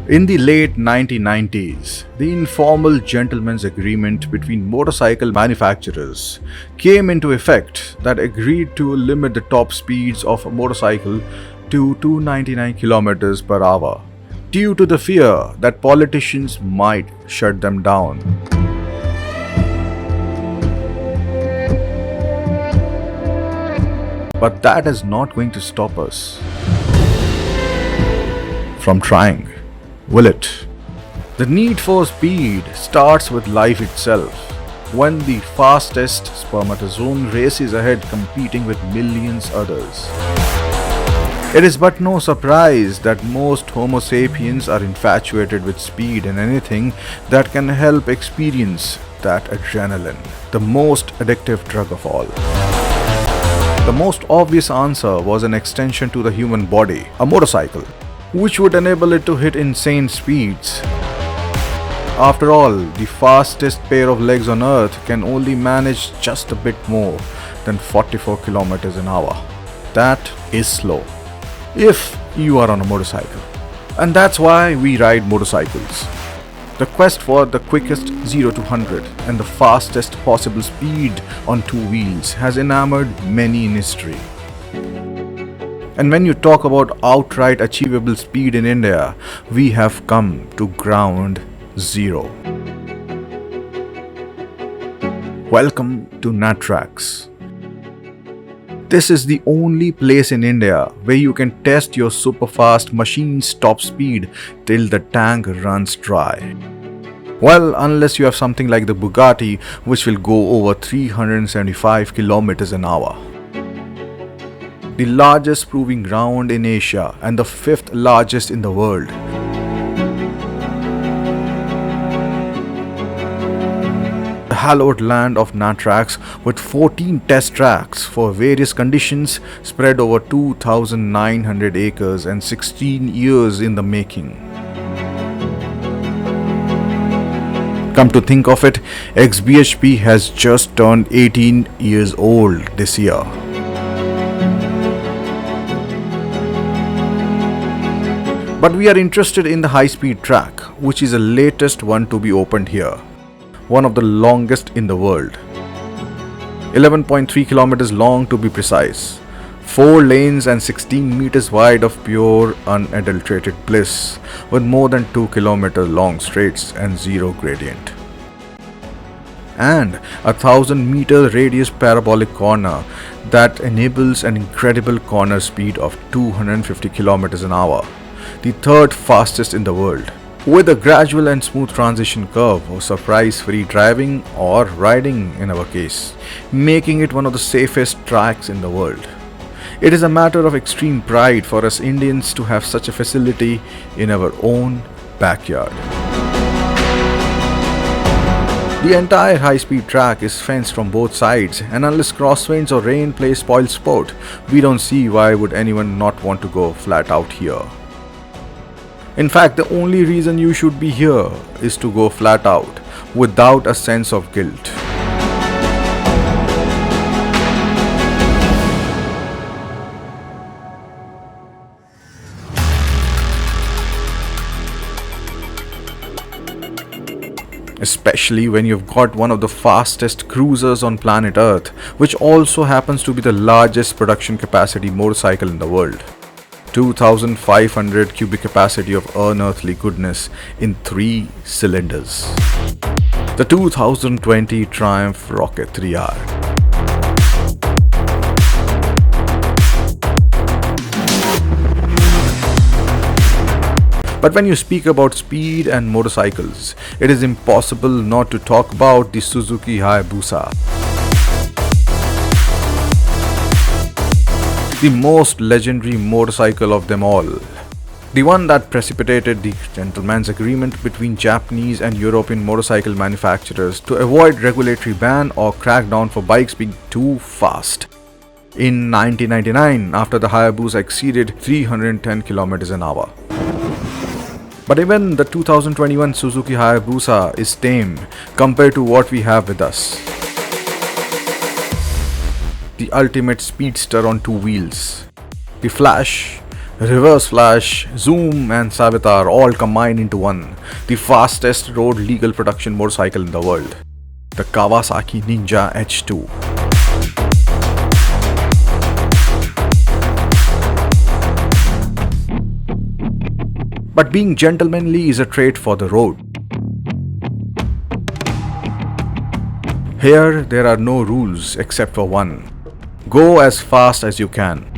In the late 1990s, the informal gentleman's agreement between motorcycle manufacturers came into effect that agreed to limit the top speeds of a motorcycle to 299 km per hour due to the fear that politicians might shut them down. But that is not going to stop us from trying, will it? The need for speed starts with life itself, when the fastest spermatozoon races ahead competing with millions others. It is but no surprise that most Homo sapiens are infatuated with speed and anything that can help experience that adrenaline, the most addictive drug of all. The most obvious answer was an extension to the human body, a motorcycle, which would enable it to hit insane speeds. After all, the fastest pair of legs on earth can only manage just a bit more than 44 km an hour. That is slow, if you are on a motorcycle. And that's why we ride motorcycles. The quest for the quickest 0 to 100 and the fastest possible speed on two wheels has enamored many in history. And when you talk about outright achievable speed in India, we have come to ground zero. Welcome to NATRAX. This is the only place in India where you can test your super-fast machine's top speed till the tank runs dry. Well, unless you have something like the Bugatti, which will go over 375 km an hour. The largest proving ground in Asia and the fifth largest in the world. The hallowed land of NATRAX with 14 test tracks for various conditions spread over 2,900 acres and 16 years in the making. Come to think of it, xBhp has just turned 18 years old this year. But we are interested in the high-speed track, which is the latest one to be opened here, one of the longest in the world. 11.3 kilometers long to be precise, 4 lanes and 16 meters wide of pure unadulterated bliss, with more than 2 kilometer long straights and zero gradient. And a 1,000-meter radius parabolic corner that enables an incredible corner speed of 250 kilometers an hour, the third fastest in the world, with a gradual and smooth transition curve or surprise-free driving or riding in our case, making it one of the safest tracks in the world. It is a matter of extreme pride for us Indians to have such a facility in our own backyard. The entire high-speed track is fenced from both sides, and unless crosswinds or rain play spoil sport, we don't see why would anyone not want to go flat out here. In fact, the only reason you should be here is to go flat out, without a sense of guilt. Especially when you've got one of the fastest cruisers on planet Earth, which also happens to be the largest production capacity motorcycle in the world. 2,500 cubic capacity of unearthly goodness in 3 cylinders. The 2020 Triumph Rocket 3R. But when you speak about speed and motorcycles, it is impossible not to talk about the Suzuki Hayabusa. The most legendary motorcycle of them all. The one that precipitated the gentleman's agreement between Japanese and European motorcycle manufacturers to avoid regulatory ban or crackdown for bikes being too fast. In 1999, after the Hayabusa exceeded 310 km an hour. But even the 2021 Suzuki Hayabusa is tame compared to what we have with us. The ultimate speedster on two wheels. The flash, Reverse Flash, Zoom and Savitar all combined into one, the fastest road legal production motorcycle in the world, the Kawasaki Ninja H2. But being gentlemanly is a trait for the road. Here there are no rules except for one: go as fast as you can.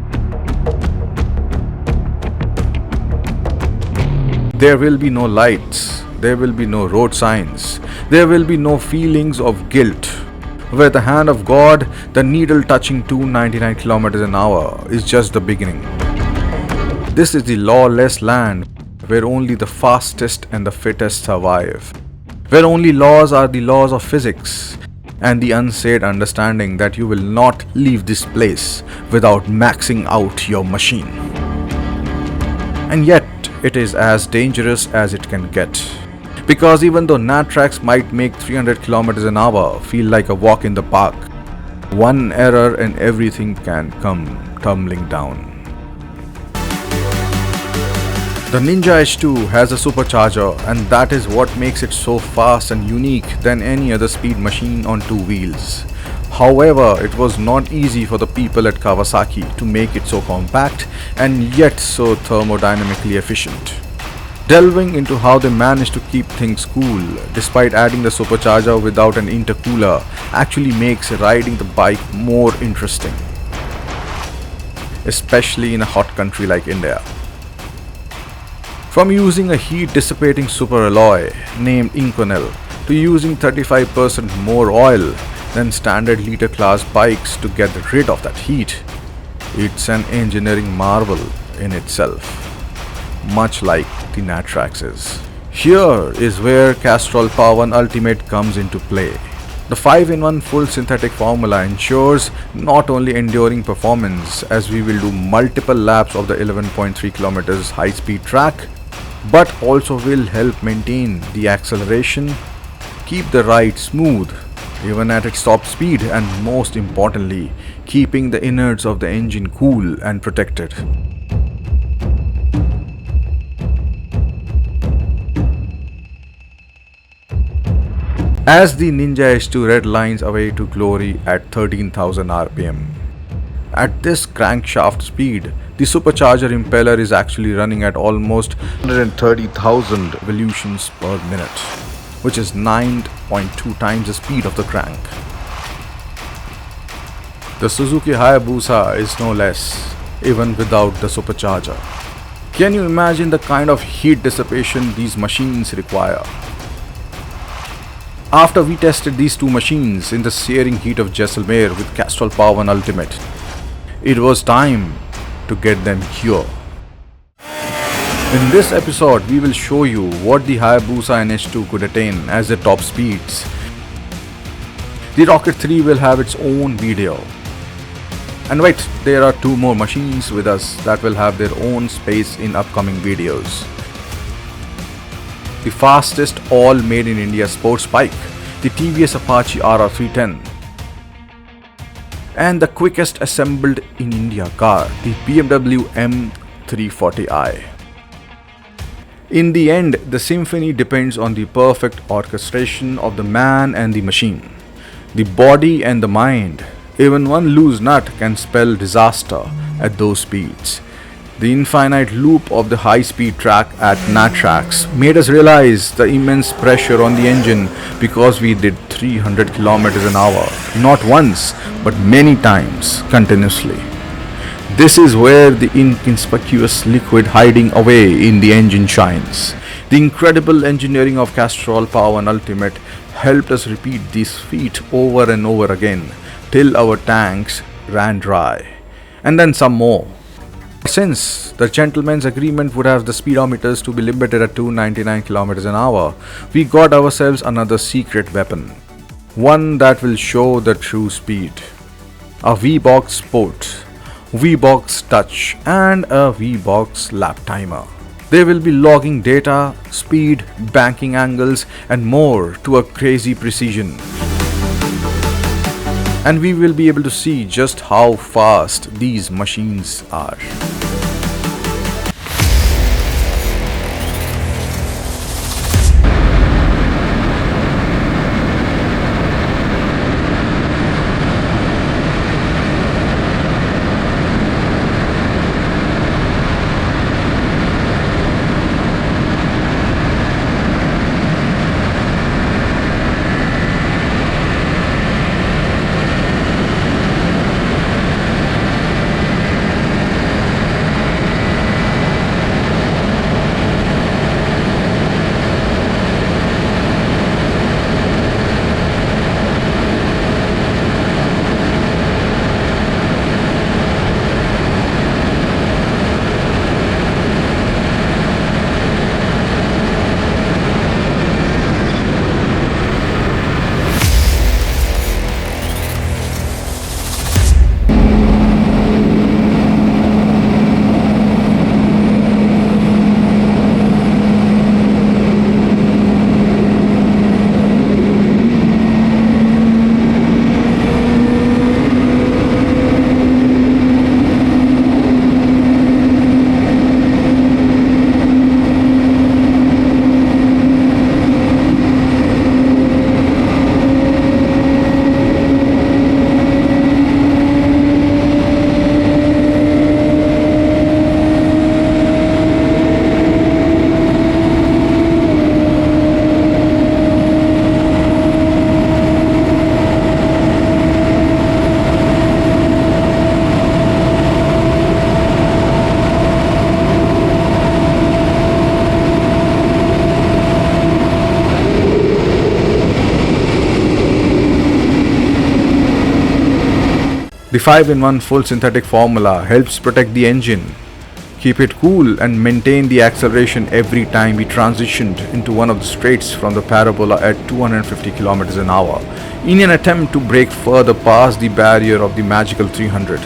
There will be no lights, there will be no road signs, there will be no feelings of guilt. With the hand of God, the needle touching 299 km an hour is just the beginning. This is the lawless land where only the fastest and the fittest survive, where only laws are the laws of physics, and the unsaid understanding that you will not leave this place without maxing out your machine. And yet, it is as dangerous as it can get. Because even though NATRAX might make 300 km an hour feel like a walk in the park, one error and everything can come tumbling down. The Ninja H2 has a supercharger, and that is what makes it so fast and unique than any other speed machine on two wheels. However, it was not easy for the people at Kawasaki to make it so compact and yet so thermodynamically efficient. Delving into how they managed to keep things cool despite adding the supercharger without an intercooler actually makes riding the bike more interesting, especially in a hot country like India. From using a heat dissipating super alloy named Inconel to using 35% more oil than standard liter class bikes to get rid of that heat, it's an engineering marvel in itself, much like the NATRAX is. Here is where Castrol Power One Ultimate comes into play. The 5-in-1 full synthetic formula ensures not only enduring performance as we will do multiple laps of the 11.3 km high speed track, but also will help maintain the acceleration, keep the ride smooth even at its top speed, and most importantly, keeping the innards of the engine cool and protected. As the Ninja H2 redlines away to glory at 13,000 rpm. At this crankshaft speed, the supercharger impeller is actually running at almost 130,000 revolutions per minute, which is 9.2 times the speed of the crank. The Suzuki Hayabusa is no less, even without the supercharger. Can you imagine the kind of heat dissipation these machines require? After we tested these two machines in the searing heat of Jaisalmer with Castrol Power One Ultimate, it was time to get them here. In this episode, we will show you what the Hayabusa and H2 could attain as their top speeds. The Rocket 3 will have its own video. And wait, there are two more machines with us that will have their own space in upcoming videos. The fastest all made in India sports bike, the TVS Apache RR310. And the quickest assembled in India car, the BMW M340i. In the end, the symphony depends on the perfect orchestration of the man and the machine, the body and the mind. Even one loose nut can spell disaster at those speeds. The infinite loop of the high-speed track at NATRAX made us realize the immense pressure on the engine because we did 300 km an hour, not once, but many times continuously. This is where the inconspicuous liquid hiding away in the engine shines. The incredible engineering of Castrol Power One Ultimate helped us repeat these feat over and over again till our tanks ran dry, and then some more. Since the gentleman's agreement would have the speedometers to be limited at 299 km an hour, we got ourselves another secret weapon, one that will show the true speed. A V-Box Sport, V-Box Touch and a V-Box Lap Timer. They will be logging data, speed, banking angles and more to a crazy precision. And we will be able to see just how fast these machines are. The 5-in-1 full synthetic formula helps protect the engine, keep it cool and maintain the acceleration every time we transitioned into one of the straights from the parabola at 250 km an hour in an attempt to break further past the barrier of the magical 300.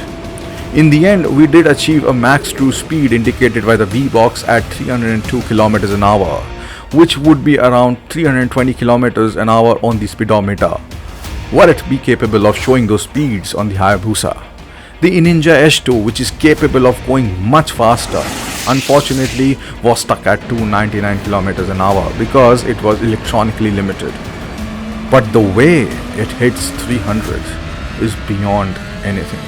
In the end, we did achieve a max true speed indicated by the V-box at 302 km an hour, which would be around 320 km an hour on the speedometer. Will it be capable of showing those speeds on the Hayabusa? The Ninja H2, which is capable of going much faster, unfortunately was stuck at 299 km an hour because it was electronically limited. But the way it hits 300 is beyond anything.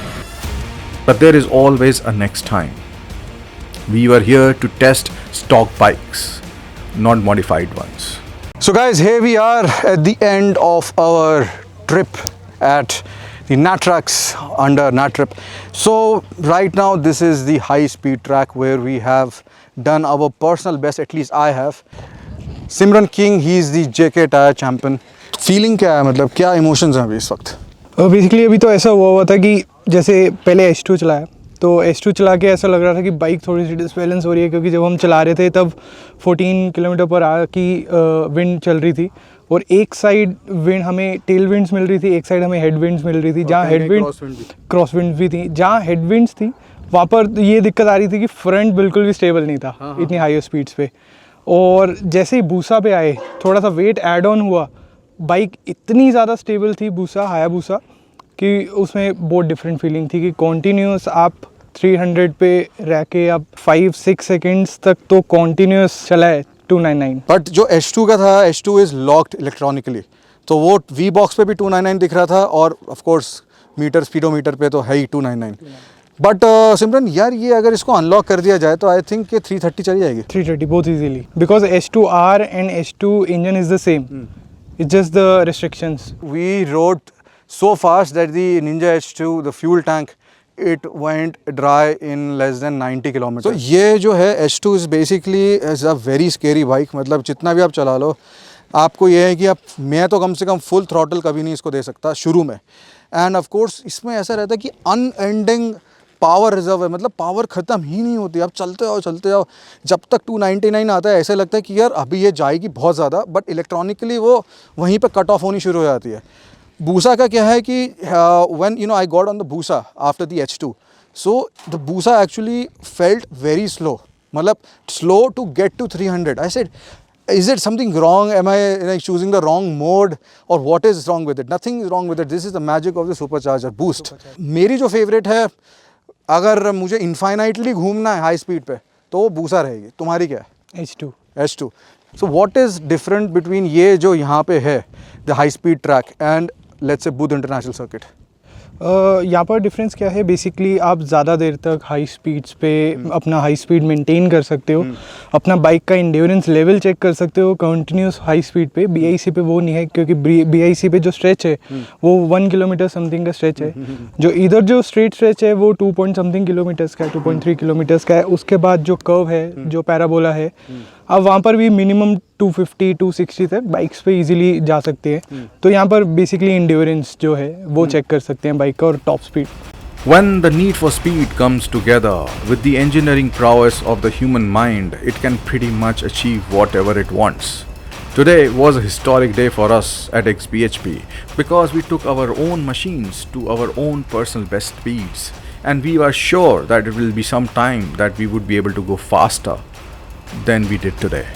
But there is always a next time. We were here to test stock bikes, not modified ones. So guys, here we are at the end of our trip at the NATRAX under NATRIP. So right now this is the high speed track where we have done our personal best, at least I have. Simran King, he is the JK tyre champion. Feeling क्या है, मतलब क्या emotions हैं अभी इस वक्त? Basically अभी तो ऐसा हुआ था कि जैसे पहले H2 चलाया तो H2 चला के ऐसा लग रहा था कि बाइक थोड़ी सी डिसबैलेंस हो रही है, क्योंकि जब हम चला रहे थे तब 14 किलोमीटर पर आवर की विंड चल रही थी और एक साइड विंड हमें टेल विंड्स मिल रही थी, एक साइड हमें हेड विंड्स मिल रही थी. जहाँ हेड विंड क्रॉस विंड्स भी थी, जहाँ हेड विंड्स थी वहाँ पर ये दिक्कत आ रही थी कि फ्रंट बिल्कुल भी स्टेबल नहीं था इतनी हाई स्पीड्स पे. और जैसे ही बूसा पे आए थोड़ा सा वेट ऐड ऑन हुआ, बाइक इतनी ज़्यादा स्टेबल थी बूसा हायाबूसा कि उसमें बहुत डिफरेंट फीलिंग थी कि कॉन्टीन्यूस आप 300 पे रह के आप 5-6 सेकेंड्स तक तो कॉन्टीन्यूस चलाए 299. बट जो H2 का था, H2 इज़ लॉक्ड इलेक्ट्रॉनिकली, तो वो V बॉक्स पे भी 299 दिख रहा था और ऑफ कोर्स मीटर स्पीडोमीटर पे तो है ही 299. बट सिमरन यार, ये अगर इसको अनलॉक कर दिया जाए तो आई थिंक कि 330 चली जाएगी. 330 बहुत easily, because H2R and H2 engine is the same. It's just the restrictions. We rode so fast that the Ninja H2, the fuel tank, it went dry in less than 90 kilometers. So ये जो है H2 is basically is a very scary bike. मतलब जितना भी आप चला लो, आपको ये है कि मैं तो कम से कम फुल थ्रॉटल कभी नहीं इसको दे सकता शुरू में. एंड ऑफ कोर्स इसमें ऐसा रहता है कि अनएंडिंग पावर रिजर्व है, मतलब पावर ख़त्म ही नहीं होती. आप चलते जाओ जब तक 299 आता है ऐसा लगता है कि यार अभी ये जाएगी बहुत ज़्यादा, बट इलेक्ट्रॉनिकली वो वहीं पे कट ऑफ होनी शुरू हो जाती है. बूसा का क्या है कि when I got on the Busa after the H2, so the Busa actually felt very slow, मतलब slow to get to 300. I said, is it something wrong? Am I like choosing the wrong mode, or what is wrong with it? Nothing is wrong with it. This is the magic of the supercharger boost. मेरी जो favourite है, अगर मुझे infinitely घूमना है high speed पे तो वो बूसा रहेगी. तुम्हारी क्या है? H2. So what is different between ये जो यहाँ पे है the high speed track and let's say Buddh international circuit? यहाँ पर डिफरेंस क्या है, बेसिकली आप ज़्यादा देर तक हाई स्पीड्स पे अपना हाई स्पीड मेंटेन कर सकते हो, अपना बाइक का इंड्योरेंस लेवल चेक कर सकते हो कंटिन्यूस हाई स्पीड पे. BIC पे वो नहीं है, क्योंकि BIC पे जो स्ट्रेच है वो 1 किलोमीटर समथिंग का स्ट्रेच है. जो इधर जो स्ट्रेट स्ट्रेच है वो 2 पॉइंट समथिंग किलोमीटर्स का है, 2.3 किलोमीटर्स का है. उसके बाद जो कर्व है, जो पैराबोला है, अब वहाँ पर भी मिनिमम 250-260 तक बाइक्स पे इजीली जा सकते हैं. तो यहाँ पर बेसिकली इंड्योरेंस जो है वो चेक कर सकते हैं बाइक का और top speed. When the need for speed comes together with the engineering prowess of the human mind, it can pretty much achieve whatever it wants. Today was a historic day for us at xBhp because we took our own machines to our own personal best speeds, and we were sure that it will be some time that we would be able to go faster than we did today.